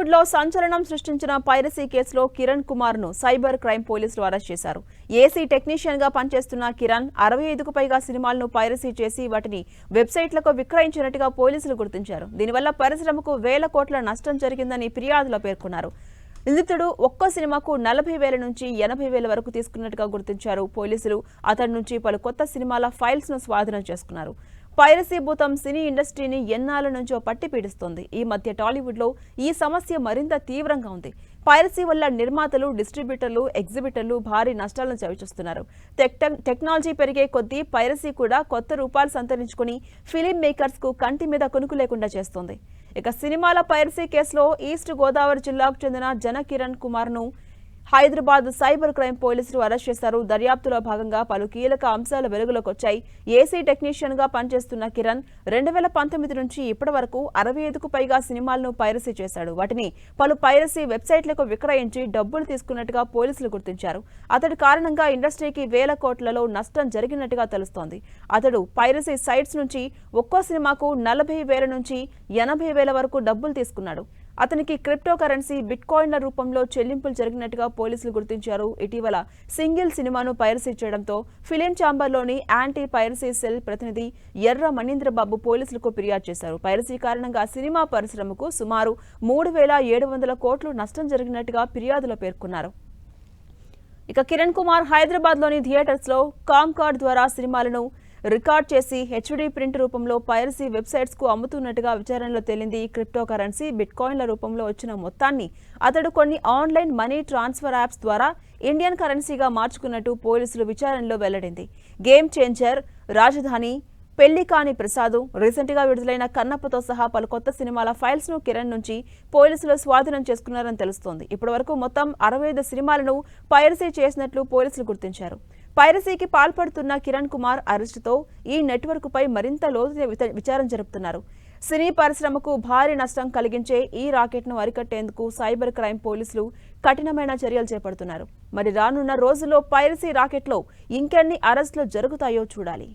టాలీవుడ్ లో సంచలనం సృష్టించిన పైరసీ కేసులో కిరణ్ కుమార్ ను సైబర్ క్రైమ్ పోలీసులు అరెస్ట్ చేశారు. ఏసీ టెక్నీషియన్ గా పనిచేస్తున్న కిరణ్ 65కు పైగా సినిమాలను పైరసీ చేసి వాటిని వెబ్సైట్లకు విక్రయించినట్టుగా పోలీసులు గుర్తించారు. దీనివల్ల పరిశ్రమకు వేల కోట్ల నష్టం జరిగిందని ఫిర్యాదులో పేర్కొన్నారు. నిందితుడు ఒక్కో సినిమాకు 40,000 నుంచి 80,000 వరకు తీసుకున్నట్టుగా గుర్తించారు పోలీసులు. అతడి నుంచి పలు కొత్త సినిమాల ఫైల్స్ ను స్వాధీనం చేసుకున్నారు. పైరసీ భూతం సినీ ఇండస్ట్రీని ఎన్నాళ్ల నుంచో పట్టి పీడిస్తోంది. ఈ మధ్య టాలీవుడ్ లో ఈ సమస్య మరింత తీవ్రంగా ఉంది. పైరసీ వల్ల నిర్మాతలు, డిస్ట్రిబ్యూటర్లు, ఎగ్జిబిటర్లు భారీ నష్టాలను చవిచూస్తున్నారు. టెక్నాలజీ పెరిగే కొద్దీ పైరసీ కూడా కొత్త రూపాలు సంతరించుకుని ఫిలిం మేకర్స్ కు కంటి మీద కొనుకు లేకుండా చేస్తోంది. ఇక సినిమాల పైరసీ కేసులో ఈస్ట్ గోదావరి జిల్లాకు చెందిన జన కిరణ్ కుమార్ ను హైదరాబాద్ సైబర్ క్రైమ్ పోలీసులు అరెస్ట్ చేశారు. దర్యాప్తులో భాగంగా పలు కీలక అంశాలు వెలుగులోకి వచ్చాయి. ఏసీ టెక్నీషియన్ గా పనిచేస్తున్న కిరణ్ 2019 నుంచి ఇప్పటి వరకు 65కు పైగా సినిమాలను పైరసీ చేశాడు. వాటిని పలు పైరసీ వెబ్సైట్లకు విక్రయించి డబ్బులు తీసుకున్నట్టుగా పోలీసులు గుర్తించారు. అతడి కారణంగా ఇండస్ట్రీకి వేల కోట్లలో నష్టం జరిగినట్టుగా తెలుస్తోంది. అతడు పైరసీ సైట్స్ నుంచి ఒక్కో సినిమాకు 40,000 నుంచి 80,000 వరకు డబ్బులు తీసుకున్నాడు. అతనికి క్రిప్టో కరెన్సీ, బిట్కాయిన్ల రూపంలో చెల్లింపులు జరిగినట్టుగా పోలీసులు గుర్తించారు. ఇటీవల సింగిల్ సినిమాను పైరసీ చేయడంతో ఫిలిం ఛాంబర్లోని యాంటీ పైరసీ సెల్ ప్రతినిధి ఎర్ర మణీంద్రబాబు పోలీసులకు ఫిర్యాదు చేశారు. పైరసీ కారణంగా సినిమా పరిశ్రమకు సుమారు 3,700 కోట్లు నష్టం జరిగినట్టుగా ఫిర్యాదులో పేర్కొన్నారు. ఇక కిరణ్ కుమార్ హైదరాబాద్లోని థియేటర్స్ లో కామ్ కార్డ్ ద్వారా సినిమాలను రికార్డ్ చేసి హెచ్డీ ప్రింట్ రూపంలో పైరసీ వెబ్సైట్స్ కు అమ్ముతున్నట్టుగా విచారణలో తేలింది. క్రిప్టో కరెన్సీ, బిట్కాయిన్ల రూపంలో వచ్చిన మొత్తాన్ని అతడు కొన్ని ఆన్లైన్ మనీ ట్రాన్స్ఫర్ యాప్స్ ద్వారా ఇండియన్ కరెన్సీగా మార్చుకున్నట్టు పోలీసులు విచారణలో వెల్లడింది. గేమ్ చేంజర్, రాజధాని, పెళ్లి కాని ప్రసాద్, రీసెంట్ గా విడుదలైన కన్నప్పతో సహా పలు కొత్త సినిమాల ఫైల్స్ ను కిరణ్ నుంచి పోలీసులు స్వాధీనం చేసుకున్నారని తెలుస్తోంది. ఇప్పటివరకు మొత్తం 65 సినిమాలను పైరసీ చేసినట్లు పోలీసులు గుర్తించారు. పైరసీకి పాల్పడుతున్న కిరణ్ కుమార్ అరెస్టుతో ఈ నెట్వర్క్ పై మరింత లోతైన విచారణ జరుపుతున్నారు. సినీ పరిశ్రమకు భారీ నష్టం కలిగించే ఈ రాకెట్ ను అరికట్టేందుకు సైబర్ క్రైమ్ పోలీసులు కఠినమైన చర్యలు చేపడుతున్నారు. మరి రానున్న రోజుల్లో పైరసీ రాకెట్లో ఇంకెన్ని అరెస్టులు జరుగుతాయో చూడాలి.